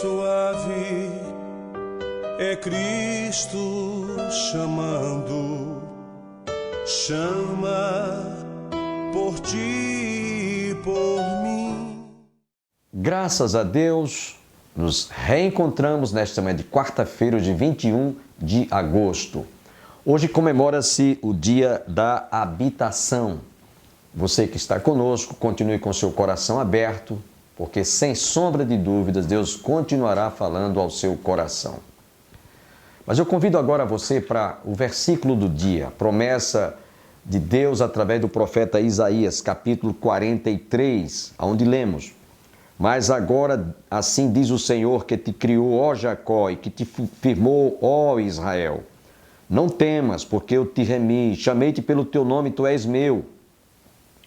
suave é Cristo chamando, chama por ti e por mim. Graças a Deus, nos reencontramos nesta manhã de quarta-feira, de 21 de agosto. Hoje comemora-se o Dia da Habitação. Você que está conosco, continue com seu coração aberto, porque sem sombra de dúvidas, Deus continuará falando ao seu coração. Mas eu convido agora você para o versículo do dia, promessa de Deus através do profeta Isaías, capítulo 43, onde lemos: Mas agora, assim diz o Senhor que te criou, ó Jacó, e que te firmou, ó Israel. Não temas, porque eu te remi, chamei-te pelo teu nome, tu és meu.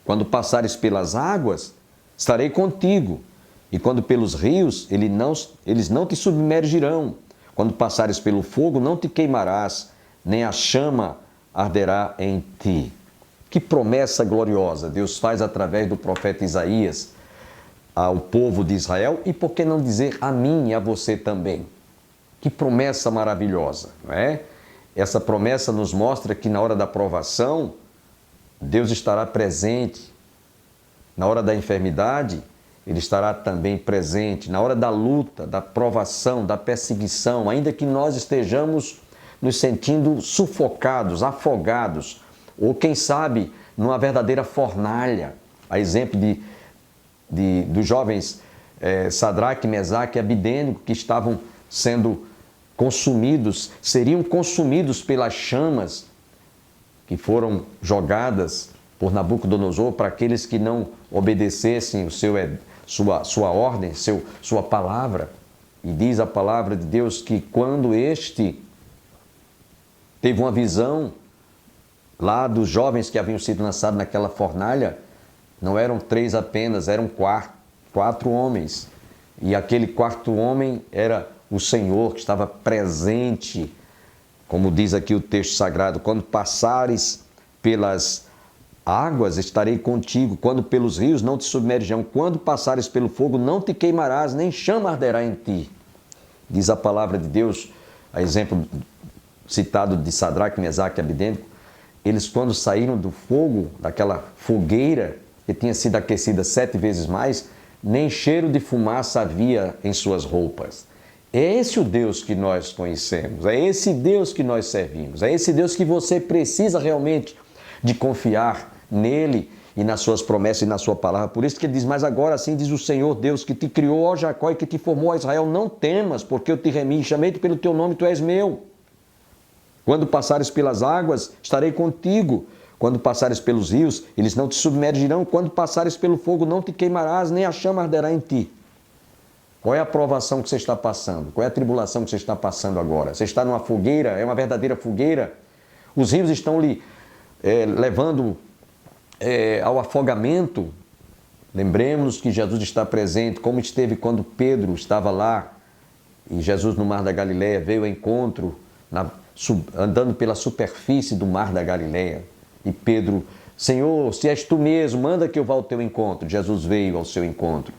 Quando passares pelas águas, estarei contigo, e quando pelos rios, eles não te submergirão. Quando passares pelo fogo, não te queimarás, nem a chama arderá em ti. Que promessa gloriosa Deus faz através do profeta Isaías ao povo de Israel, e por que não dizer a mim e a você também? Que promessa maravilhosa, não é? Essa promessa nos mostra que na hora da provação, Deus estará presente. Na hora da enfermidade, Ele estará também presente. Na hora da luta, da provação, da perseguição, ainda que nós estejamos nos sentindo sufocados, afogados, ou quem sabe numa verdadeira fornalha, a exemplo dos jovens Sadraque, Mesaque e Abidênego, que estavam sendo consumidos, seriam consumidos pelas chamas que foram jogadas por Nabucodonosor para aqueles que não obedecessem sua ordem, sua palavra. E diz a palavra de Deus que quando este teve uma visão lá dos jovens que haviam sido lançados naquela fornalha, não eram 3 apenas, eram 4 homens. E aquele quarto homem era o Senhor que estava presente, como diz aqui o texto sagrado: quando passares pelas águas, estarei contigo, quando pelos rios, não te submergirão, quando passares pelo fogo, não te queimarás, nem chama arderá em ti. Diz a palavra de Deus, a exemplo citado de Sadraque, Mesaque e Abidênego, eles quando saíram do fogo, daquela fogueira que tinha sido aquecida 7 vezes mais, nem cheiro de fumaça havia em suas roupas. É esse o Deus que nós conhecemos, é esse Deus que nós servimos, é esse Deus que você precisa realmente de confiar nele e nas suas promessas e na sua palavra. Por isso que ele diz: mas agora assim diz o Senhor Deus que te criou, ó Jacó, e que te formou, ó Israel, não temas, porque eu te remi, chamei-te pelo teu nome, tu és meu. Quando passares pelas águas, estarei contigo. Quando passares pelos rios, eles não te submergirão. Quando passares pelo fogo, não te queimarás, nem a chama arderá em ti. Qual é a provação que você está passando? Qual é a tribulação que você está passando agora? Você está numa fogueira, é uma verdadeira fogueira? Os rios estão lhe levando ao afogamento? Lembremos que Jesus está presente, como esteve quando Pedro estava lá, e Jesus no Mar da Galileia veio ao encontro, andando pela superfície do Mar da Galileia. E Pedro: Senhor, se és tu mesmo, manda que eu vá ao teu encontro. Jesus veio ao seu encontro.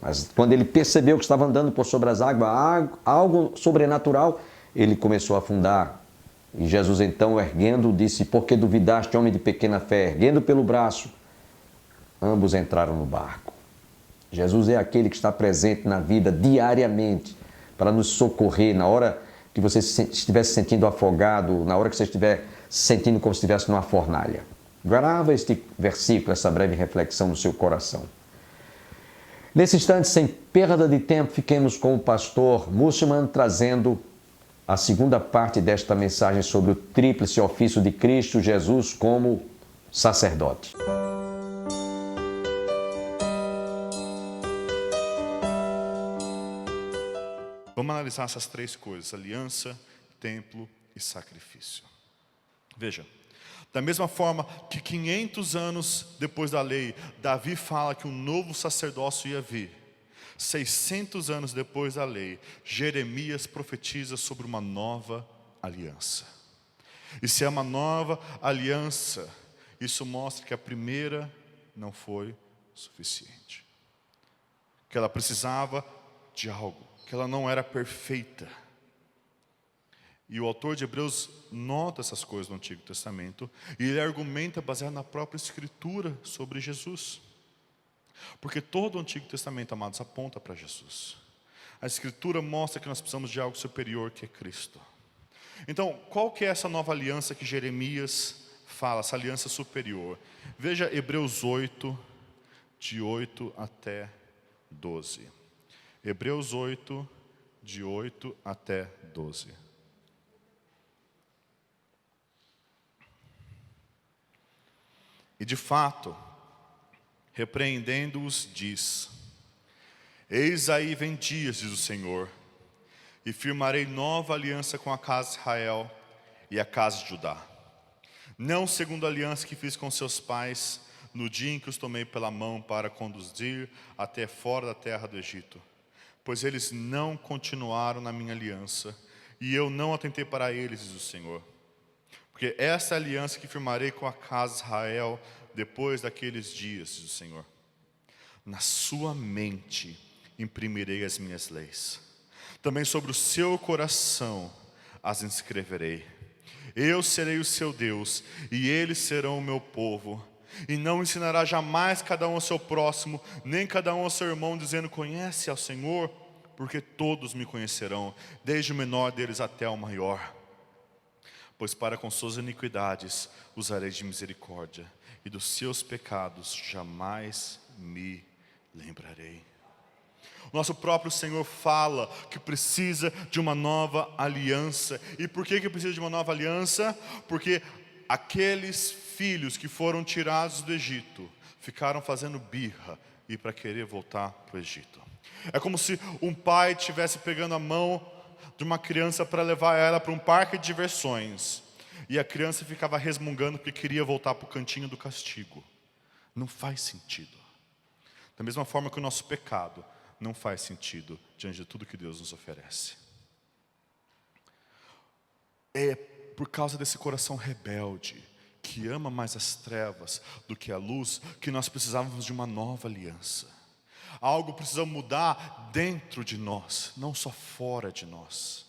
Mas quando ele percebeu que estava andando por sobre as águas, algo sobrenatural, ele começou a afundar. E Jesus então, erguendo, disse: por que duvidaste, homem de pequena fé? Erguendo pelo braço, ambos entraram no barco. Jesus é aquele que está presente na vida diariamente para nos socorrer na hora que você estiver se sentindo afogado, na hora que você estiver se sentindo como se estivesse numa fornalha. Grava este versículo, essa breve reflexão no seu coração. Nesse instante, sem perda de tempo, fiquemos com o pastor Musselman trazendo a segunda parte desta mensagem sobre o tríplice ofício de Cristo Jesus como sacerdote. Vamos analisar essas 3 coisas: aliança, templo e sacrifício. Veja, da mesma forma que 500 anos depois da lei, Davi fala que um novo sacerdócio ia vir, 600 anos depois da lei, Jeremias profetiza sobre uma nova aliança. E se é uma nova aliança, isso mostra que a primeira não foi suficiente, que ela precisava de algo, que ela não era perfeita. E o autor de Hebreus nota essas coisas no Antigo Testamento, e ele argumenta baseado na própria Escritura sobre Jesus. Porque todo o Antigo Testamento, amados, aponta para Jesus. A Escritura mostra que nós precisamos de algo superior, que é Cristo. Então, qual que é essa nova aliança que Jeremias fala, essa aliança superior? Veja Hebreus 8, de 8 até 12. Hebreus 8, de 8 até 12. E de fato, repreendendo-os, diz: eis aí vem dias, diz o Senhor, e firmarei nova aliança com a casa de Israel e a casa de Judá. Não segundo a aliança que fiz com seus pais, no dia em que os tomei pela mão para conduzir até fora da terra do Egito. Pois eles não continuaram na minha aliança, e eu não atentei para eles, diz o Senhor. Porque essa é a aliança que firmarei com a casa de Israel depois daqueles dias, diz o Senhor. Na sua mente imprimirei as minhas leis. Também sobre o seu coração as inscreverei. Eu serei o seu Deus, e eles serão o meu povo. E não ensinará jamais cada um ao seu próximo, nem cada um ao seu irmão, dizendo: conhece ao Senhor, porque todos me conhecerão, desde o menor deles até o maior. Pois para com suas iniquidades usarei de misericórdia, e dos seus pecados jamais me lembrarei. O nosso próprio Senhor fala que precisa de uma nova aliança. E por que precisa de uma nova aliança? Porque aqueles filhos que foram tirados do Egito ficaram fazendo birra e para querer voltar para o Egito. É como se um pai estivesse pegando a mão de uma criança para levar ela para um parque de diversões, e a criança ficava resmungando porque queria voltar para o cantinho do castigo. Não faz sentido. Da mesma forma que o nosso pecado não faz sentido diante de tudo que Deus nos oferece. É por causa desse coração rebelde, que ama mais as trevas do que a luz, que nós precisávamos de uma nova aliança. Algo precisa mudar dentro de nós, não só fora de nós.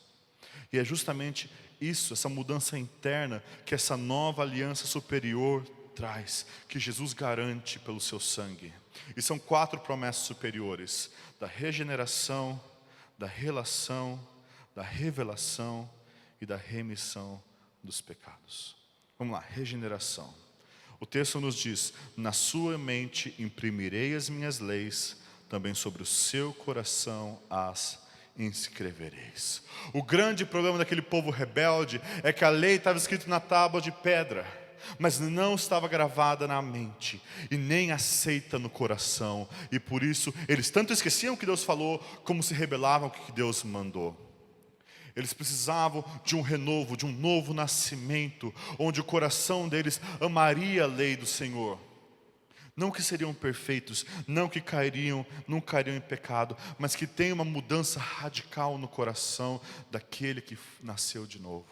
E é justamente isso, essa mudança interna, que essa nova aliança superior traz, que Jesus garante pelo seu sangue. E são 4 promessas superiores: da regeneração, da relação, da revelação e da remissão dos pecados. Vamos lá, regeneração. O texto nos diz: na sua mente imprimirei as minhas leis, também sobre o seu coração as inscrevereis. O grande problema daquele povo rebelde é que a lei estava escrita na tábua de pedra, mas não estava gravada na mente e nem aceita no coração. E por isso eles tanto esqueciam o que Deus falou, como se rebelavam com o que Deus mandou. Eles precisavam de um renovo, de um novo nascimento, onde o coração deles amaria a lei do Senhor. Não que seriam perfeitos, não que não cairiam em pecado, mas que tem uma mudança radical no coração daquele que nasceu de novo.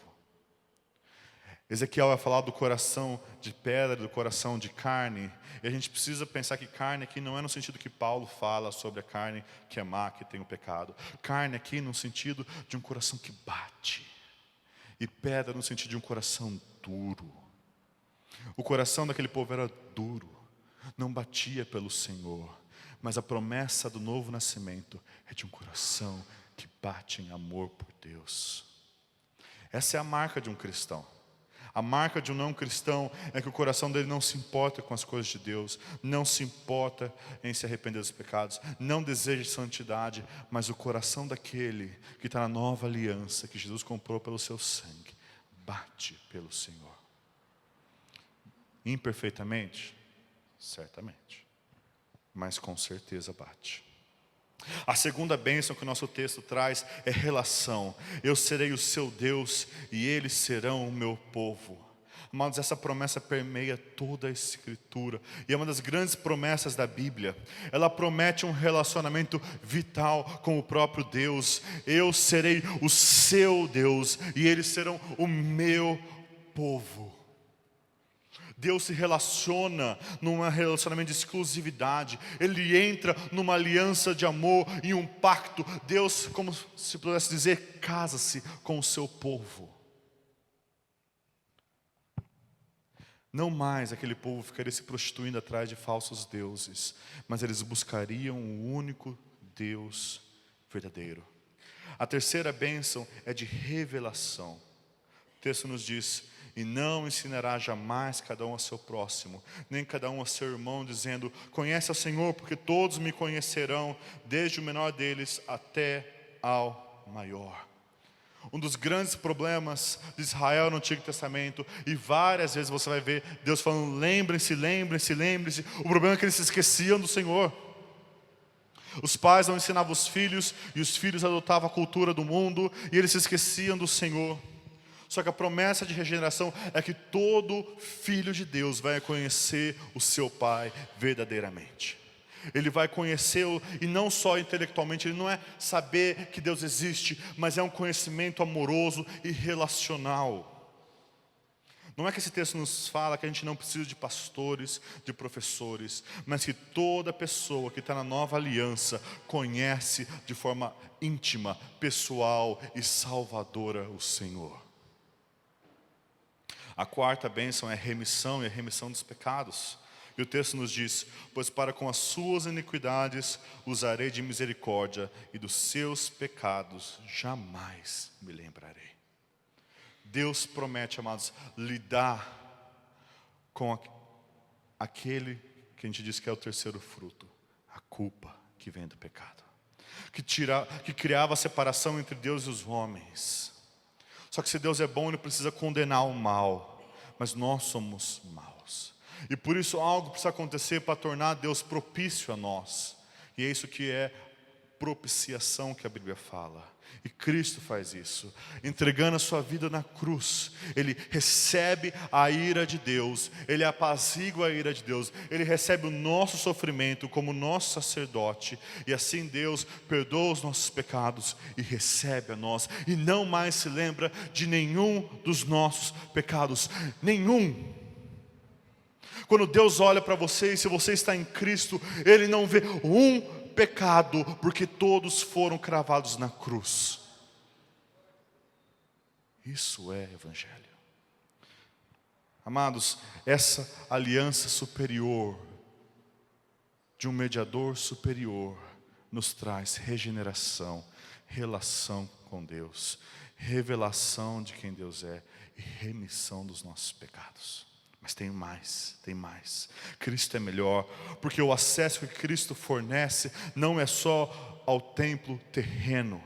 Ezequiel vai falar do coração de pedra, do coração de carne. E a gente precisa pensar que carne aqui não é no sentido que Paulo fala sobre a carne que é má, que tem o pecado. Carne aqui no sentido de um coração que bate. E pedra no sentido de um coração duro. O coração daquele povo era duro, não batia pelo Senhor. Mas a promessa do novo nascimento é de um coração que bate em amor por Deus. Essa é a marca de um cristão. A marca de um não cristão é que o coração dele não se importa com as coisas de Deus, não se importa em se arrepender dos pecados, não deseja santidade, mas o coração daquele que está na nova aliança, que Jesus comprou pelo seu sangue, bate pelo Senhor. Imperfeitamente? Certamente, mas com certeza bate. A segunda bênção que o nosso texto traz é relação. Eu serei o seu Deus e eles serão o meu povo. Amados, essa promessa permeia toda a Escritura e é uma das grandes promessas da Bíblia. Ela promete um relacionamento vital com o próprio Deus. Eu serei o seu Deus e eles serão o meu povo. Deus se relaciona num relacionamento de exclusividade. Ele entra numa aliança de amor, em um pacto. Deus, como se pudesse dizer, casa-se com o seu povo. Não mais aquele povo ficaria se prostituindo atrás de falsos deuses, mas eles buscariam o único Deus verdadeiro. A terceira bênção é de revelação. O texto nos diz: e não ensinará jamais cada um a seu próximo, nem cada um a seu irmão, dizendo: conhece ao Senhor, porque todos me conhecerão, desde o menor deles até ao maior. Um dos grandes problemas de Israel no Antigo Testamento, e várias vezes você vai ver Deus falando: lembrem-se, lembrem-se, lembrem-se. O problema é que eles se esqueciam do Senhor. Os pais não ensinavam os filhos, e os filhos adotavam a cultura do mundo, e eles se esqueciam do Senhor. Só que a promessa de regeneração é que todo filho de Deus vai conhecer o seu Pai verdadeiramente. Ele vai conhecê-lo, e não só intelectualmente. Ele não é saber que Deus existe, mas é um conhecimento amoroso e relacional. Não é que esse texto nos fala que a gente não precisa de pastores, de professores, mas que toda pessoa que está na nova aliança conhece de forma íntima, pessoal e salvadora o Senhor. A quarta bênção é a remissão, e a remissão dos pecados. E o texto nos diz: pois para com as suas iniquidades usarei de misericórdia, e dos seus pecados jamais me lembrarei. Deus promete, amados, lidar com aquele que a gente diz que é o terceiro fruto, a culpa que vem do pecado, que criava a separação entre Deus e os homens. Só que se Deus é bom, Ele precisa condenar o mal, mas nós somos maus. E por isso algo precisa acontecer para tornar Deus propício a nós. E é isso que é propiciação que a Bíblia fala. E Cristo faz isso, entregando a sua vida na cruz. Ele recebe a ira de Deus, Ele apazigua a ira de Deus, Ele recebe o nosso sofrimento como nosso sacerdote. E assim Deus perdoa os nossos pecados e recebe a nós, e não mais se lembra de nenhum dos nossos pecados, nenhum. Quando Deus olha para você, e se você está em Cristo, Ele não vê um pecado, porque todos foram cravados na cruz. Isso é Evangelho. Amados, essa aliança superior, de um mediador superior, nos traz regeneração, relação com Deus, revelação de quem Deus é e remissão dos nossos pecados. Mas tem mais, tem mais. Cristo é melhor, porque o acesso que Cristo fornece não é só ao templo terreno.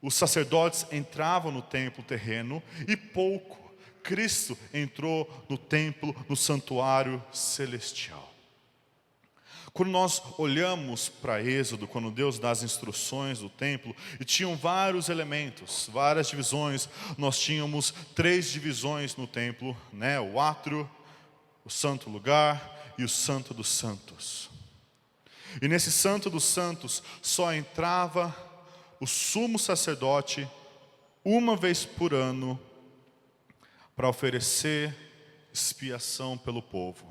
Os sacerdotes entravam no templo terreno e pouco. Cristo entrou no templo, no santuário celestial. Quando nós olhamos para Êxodo, quando Deus dá as instruções do templo, e tinham vários elementos, várias divisões. Nós tínhamos 3 divisões no templo, né? O átrio, o santo lugar e o santo dos santos. E nesse santo dos santos só entrava o sumo sacerdote uma vez por ano para oferecer expiação pelo povo.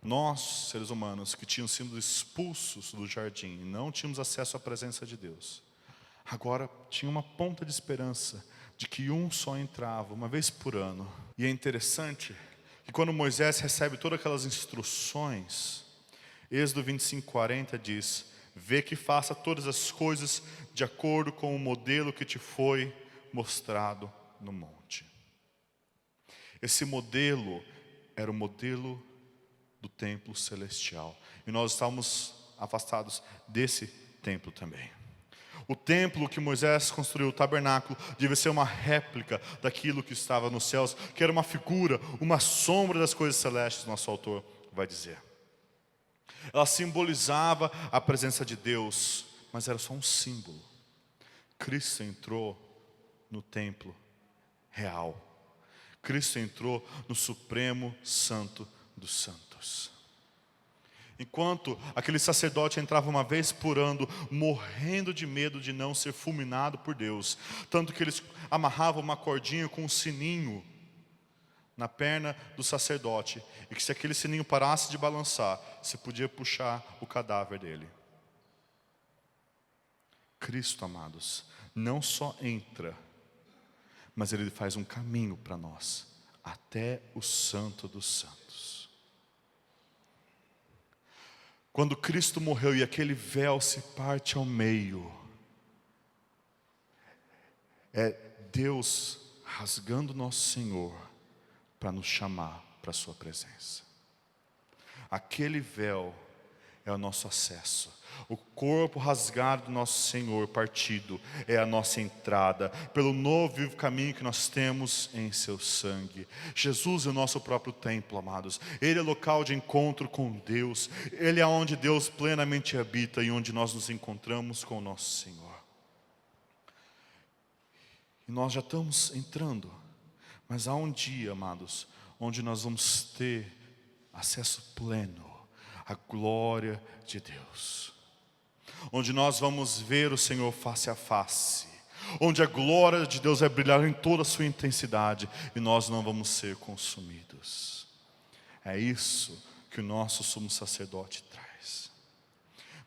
Nós, seres humanos, que tínhamos sido expulsos do jardim e não tínhamos acesso à presença de Deus, agora tinha uma ponta de esperança de que um só entrava uma vez por ano. E é interessante que quando Moisés recebe todas aquelas instruções, Êxodo 25:40 diz: vê que faça todas as coisas de acordo com o modelo que te foi mostrado no monte. Esse modelo era o modelo do templo celestial, e nós estávamos afastados desse templo também. O templo que Moisés construiu, o tabernáculo, devia ser uma réplica daquilo que estava nos céus, que era uma figura, uma sombra das coisas celestes, nosso autor vai dizer. Ela simbolizava a presença de Deus, mas era só um símbolo. Cristo entrou no templo real. Cristo entrou no Supremo Santo dos Santos. Enquanto aquele sacerdote entrava uma vez por ano, morrendo de medo de não ser fulminado por Deus, tanto que eles amarravam uma cordinha com um sininho na perna do sacerdote, e que se aquele sininho parasse de balançar, se podia puxar o cadáver dele. Cristo, amados, não só entra, mas Ele faz um caminho para nós, até o Santo dos Santos. Quando Cristo morreu e aquele véu se parte ao meio, é Deus rasgando nosso Senhor para nos chamar para a sua presença. Aquele véu é o nosso acesso. O corpo rasgado do nosso Senhor partido é a nossa entrada pelo novo e vivo caminho que nós temos em seu sangue. Jesus é o nosso próprio templo, amados. Ele é local de encontro com Deus. Ele é onde Deus plenamente habita e onde nós nos encontramos com o nosso Senhor. E nós já estamos entrando, mas há um dia, amados, onde nós vamos ter acesso pleno à glória de Deus. Onde nós vamos ver o Senhor face a face. Onde a glória de Deus vai brilhar em toda a sua intensidade e nós não vamos ser consumidos. É isso que o nosso sumo sacerdote traz.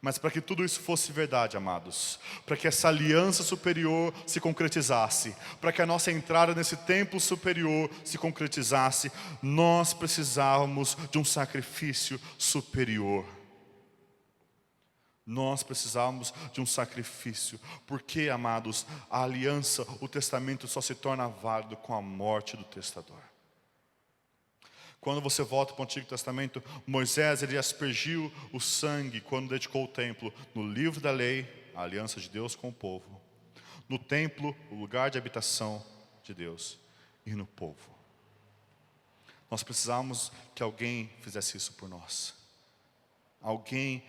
Mas para que tudo isso fosse verdade, amados, para que essa aliança superior se concretizasse, para que a nossa entrada nesse templo superior se concretizasse, nós precisávamos de um sacrifício superior. Nós precisávamos de um sacrifício, porque, amados, a aliança, o testamento só se torna válido com a morte do testador. Quando você volta para o Antigo Testamento, Moisés, ele aspergiu o sangue quando dedicou o templo no livro da lei, a aliança de Deus com o povo, no templo, o lugar de habitação de Deus, e no povo. Nós precisávamos que alguém fizesse isso por nós. Alguém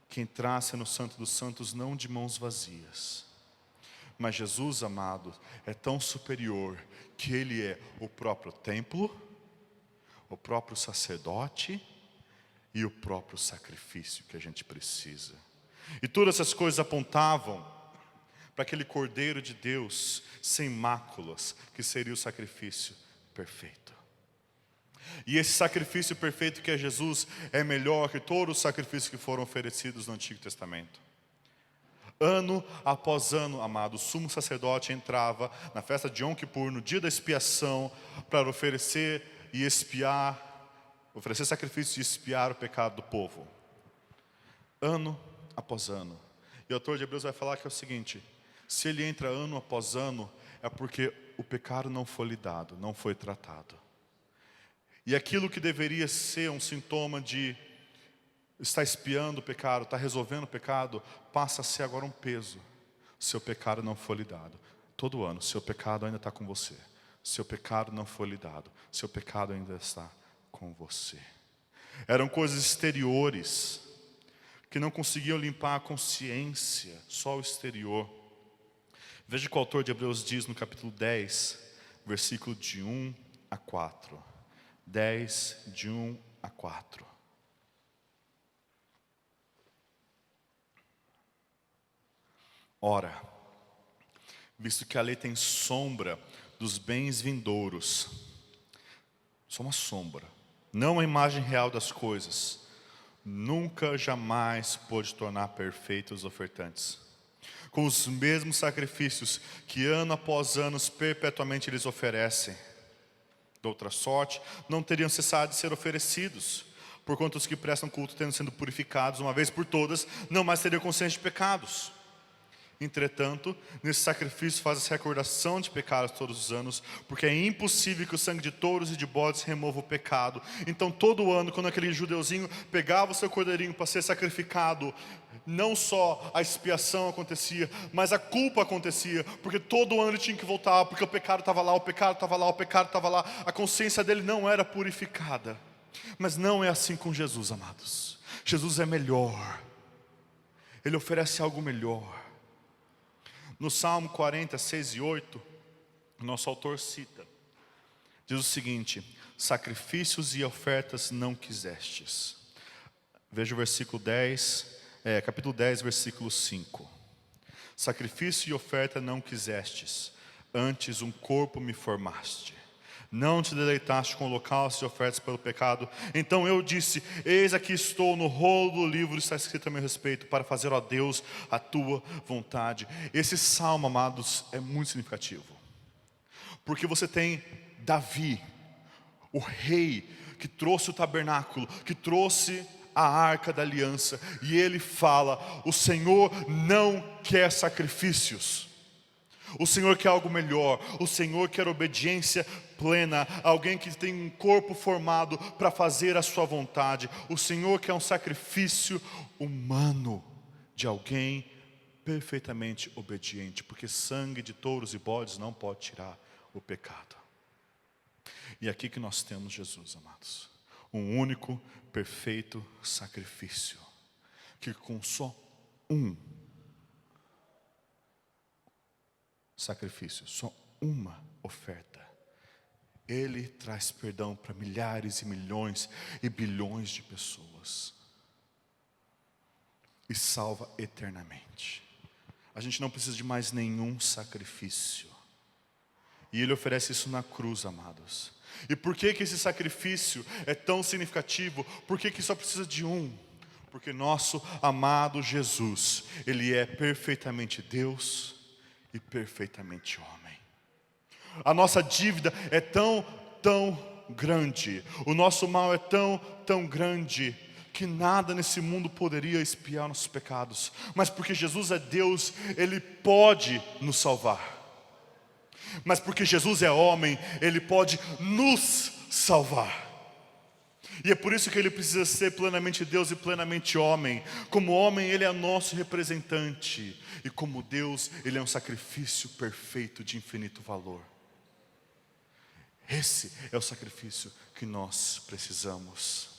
que entrasse no Santo dos Santos não de mãos vazias. Mas Jesus, amado, é tão superior que Ele é o próprio templo, o próprio sacerdote e o próprio sacrifício que a gente precisa. E todas essas coisas apontavam para aquele Cordeiro de Deus sem máculas, que seria o sacrifício perfeito. E esse sacrifício perfeito que é Jesus é melhor que todos os sacrifícios que foram oferecidos no Antigo Testamento. Ano após ano, amado, o sumo sacerdote entrava na festa de Yom Kippur, no dia da expiação, para oferecer e expiar, oferecer sacrifício e expiar o pecado do povo. Ano após ano. E o autor de Hebreus vai falar que é o seguinte: se ele entra ano após ano, é porque o pecado não foi lidado, não foi tratado. E aquilo que deveria ser um sintoma de estar expiando o pecado, estar resolvendo o pecado, passa a ser agora um peso. Seu pecado não foi lidado. Todo ano, seu pecado ainda está com você. Seu pecado não foi lidado. Seu pecado ainda está com você. Eram coisas exteriores que não conseguiam limpar a consciência, só o exterior. Veja o que o autor de Hebreus diz no capítulo 10, versículo de 1 a 4. 10, de 1 a 4. Ora, visto que a lei tem sombra dos bens vindouros, só uma sombra, não a imagem real das coisas, nunca jamais pôde tornar perfeitos os ofertantes, com os mesmos sacrifícios que ano após ano perpetuamente eles oferecem. De outra sorte, não teriam cessado de ser oferecidos, porquanto os que prestam culto, tendo sido purificados uma vez por todas, não mais teriam consciência de pecados. Entretanto, nesse sacrifício faz-se recordação de pecados todos os anos, porque é impossível que o sangue de touros e de bodes remova o pecado. Então todo ano, quando aquele judeuzinho pegava o seu cordeirinho para ser sacrificado, não só a expiação acontecia, mas a culpa acontecia, porque todo ano ele tinha que voltar, porque o pecado estava lá, o pecado estava lá, o pecado estava lá. A consciência dele não era purificada. Mas não é assim com Jesus, amados. Jesus é melhor. Ele oferece algo melhor. No Salmo 40, 6 e 8, o nosso autor cita, diz o seguinte: sacrifícios e ofertas não quisestes. Veja o versículo 10, capítulo 10, versículo 5. Sacrifício e oferta não quisestes, antes um corpo me formaste. Não te deleitaste com holocaustos e ofertas pelo pecado. Então eu disse: eis aqui estou, no rolo do livro está escrito a meu respeito, para fazer, ó Deus, a tua vontade. Esse salmo, amados, é muito significativo, porque você tem Davi, o rei que trouxe o tabernáculo, que trouxe a arca da aliança, e ele fala: o Senhor não quer sacrifícios, o Senhor quer algo melhor, o Senhor quer obediência plena, alguém que tem um corpo formado para fazer a sua vontade. O Senhor quer um sacrifício humano de alguém perfeitamente obediente, porque sangue de touros e bodes não pode tirar o pecado. E aqui que nós temos Jesus, amados, um único, perfeito sacrifício, que com só um sacrifício, só uma oferta, Ele traz perdão para milhares e milhões e bilhões de pessoas, e salva eternamente. A gente não precisa de mais nenhum sacrifício, e Ele oferece isso na cruz, amados. E por que que esse sacrifício é tão significativo? Por que que só precisa de um? Porque nosso amado Jesus, Ele é perfeitamente Deus e perfeitamente homem. A nossa dívida é tão grande, o nosso mal é tão grande, que nada nesse mundo poderia expiar nossos pecados. Mas porque Jesus é Deus, Ele pode nos salvar. Mas porque Jesus é homem, Ele pode nos salvar. E é por isso que Ele precisa ser plenamente Deus e plenamente homem. Como homem, Ele é nosso representante, e como Deus, Ele é um sacrifício perfeito de infinito valor. Esse é o sacrifício que nós precisamos.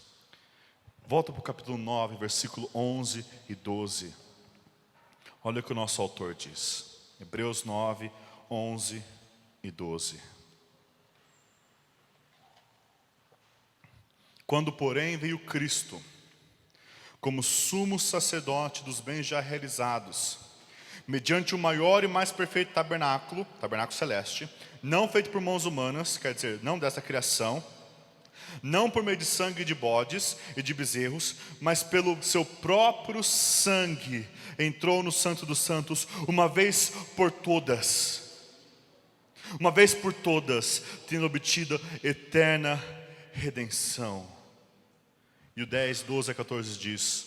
Volta para o capítulo 9, versículo 11 e 12. Olha o que o nosso autor diz. Hebreus 9, 11 e 12. Quando, porém, veio Cristo, como sumo sacerdote dos bens já realizados, mediante o maior e mais perfeito tabernáculo celeste, não feito por mãos humanas, quer dizer, não dessa criação, não por meio de sangue de bodes e de bezerros, mas pelo seu próprio sangue, entrou no Santo dos Santos, uma vez por todas, tendo obtido eterna redenção. E o 10, 12 a 14 diz: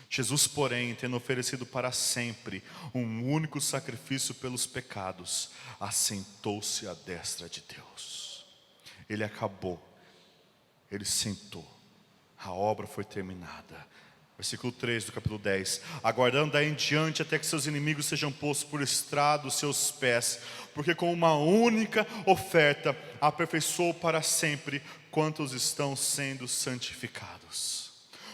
Jesus, porém, tendo oferecido para sempre um único sacrifício pelos pecados, assentou-se à destra de Deus. Ele acabou, Ele sentou, a obra foi terminada. Versículo 3 do capítulo 10. Aguardando daí em diante até que seus inimigos sejam postos por estrado dos seus pés, porque com uma única oferta aperfeiçoou para sempre quantos estão sendo santificados.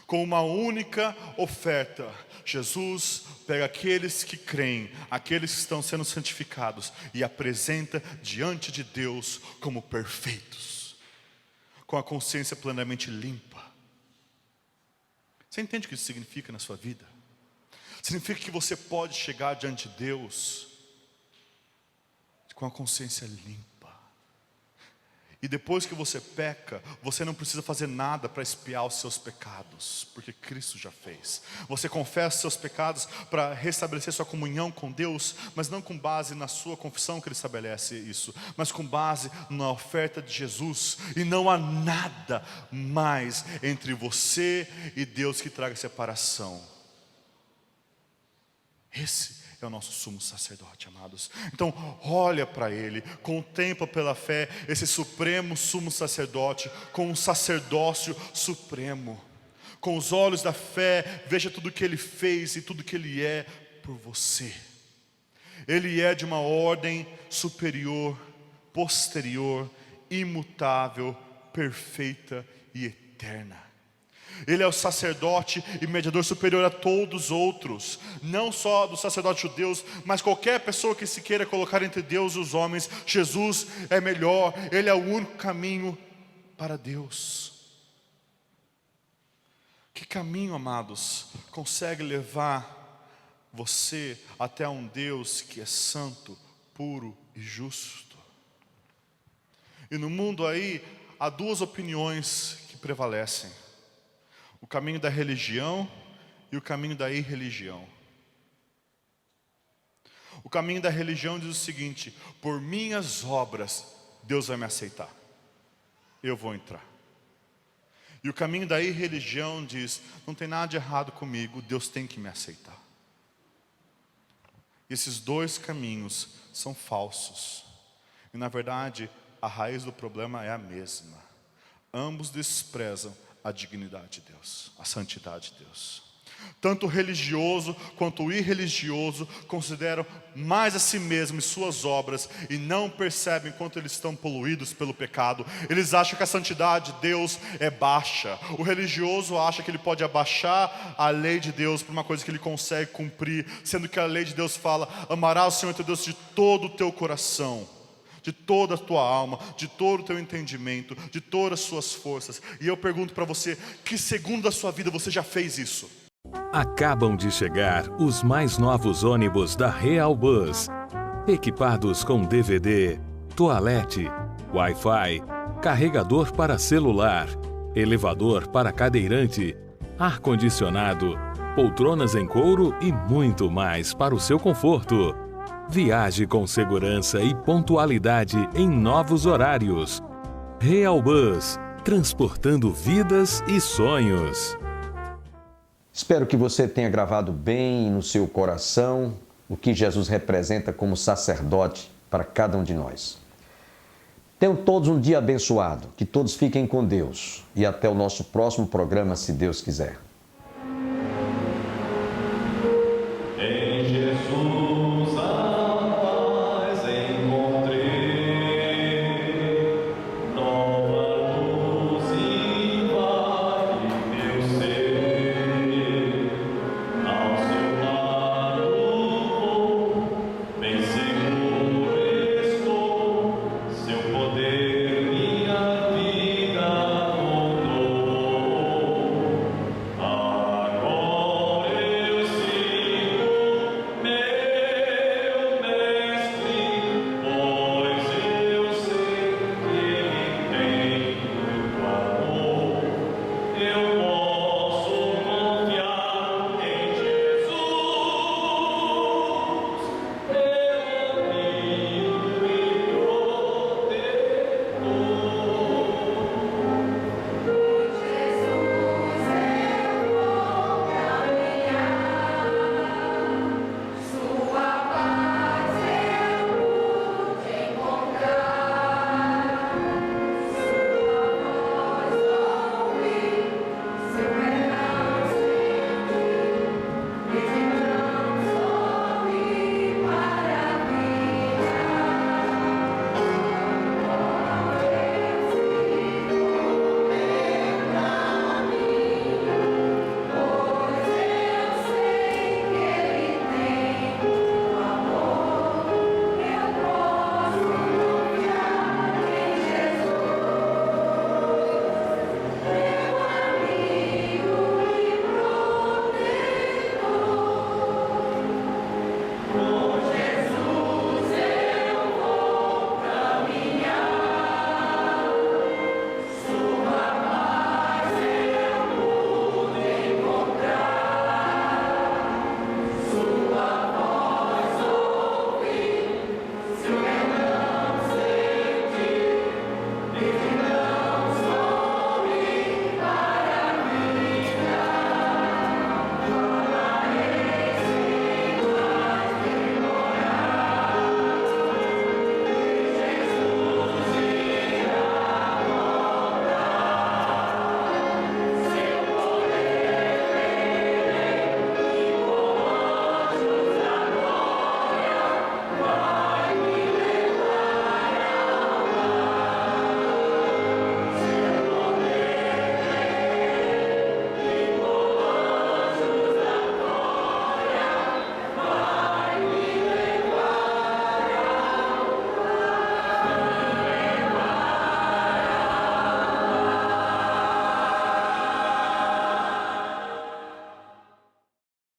Com uma única oferta, Jesus pega aqueles que creem, aqueles que estão sendo santificados, e apresenta diante de Deus como perfeitos, com a consciência plenamente limpa. Você entende o que isso significa na sua vida? Significa que você pode chegar diante de Deus com a consciência limpa. E depois que você peca, você não precisa fazer nada para expiar os seus pecados, porque Cristo já fez. Você confessa seus pecados para restabelecer sua comunhão com Deus, mas não com base na sua confissão que Ele estabelece isso, mas com base na oferta de Jesus. E não há nada mais entre você e Deus que traga separação. Esse é o nosso sumo sacerdote, amados. Então olha para Ele, contempla pela fé esse supremo sumo sacerdote, com um sacerdócio supremo. Com os olhos da fé, veja tudo que Ele fez e tudo que Ele é por você. Ele é de uma ordem superior, posterior, imutável, perfeita e eterna. Ele é o sacerdote e mediador superior a todos os outros, não só do sacerdote judeus, mas qualquer pessoa que se queira colocar entre Deus e os homens. Jesus é melhor, Ele é o único caminho para Deus. Que caminho, amados, consegue levar você até um Deus que é santo, puro e justo? E no mundo aí, há duas opiniões que prevalecem. O caminho da religião e o caminho da irreligião. O caminho da religião diz o seguinte: por minhas obras, Deus vai me aceitar. Eu vou entrar. E o caminho da irreligião diz: não tem nada de errado comigo, Deus tem que me aceitar. E esses dois caminhos são falsos. E na verdade, a raiz do problema é a mesma. Ambos desprezam a dignidade de Deus, a santidade de Deus. Tanto o religioso quanto o irreligioso consideram mais a si mesmo e suas obras e não percebem quanto eles estão poluídos pelo pecado. Eles acham que a santidade de Deus é baixa. O religioso acha que ele pode abaixar a lei de Deus por uma coisa que ele consegue cumprir, sendo que a lei de Deus fala: amarás o Senhor teu Deus de todo o teu coração, de toda a tua alma, de todo o teu entendimento, de todas as suas forças. E eu pergunto para você: que segundo da sua vida você já fez isso? Acabam de chegar os mais novos ônibus da Real Bus, equipados com DVD, toalete, Wi-Fi, carregador para celular, elevador para cadeirante, ar-condicionado, poltronas em couro e muito mais para o seu conforto. Viaje com segurança e pontualidade em novos horários. Real Bus, transportando vidas e sonhos. Espero que você tenha gravado bem no seu coração o que Jesus representa como sacerdote para cada um de nós. Tenham todos um dia abençoado, que todos fiquem com Deus e até o nosso próximo programa, se Deus quiser.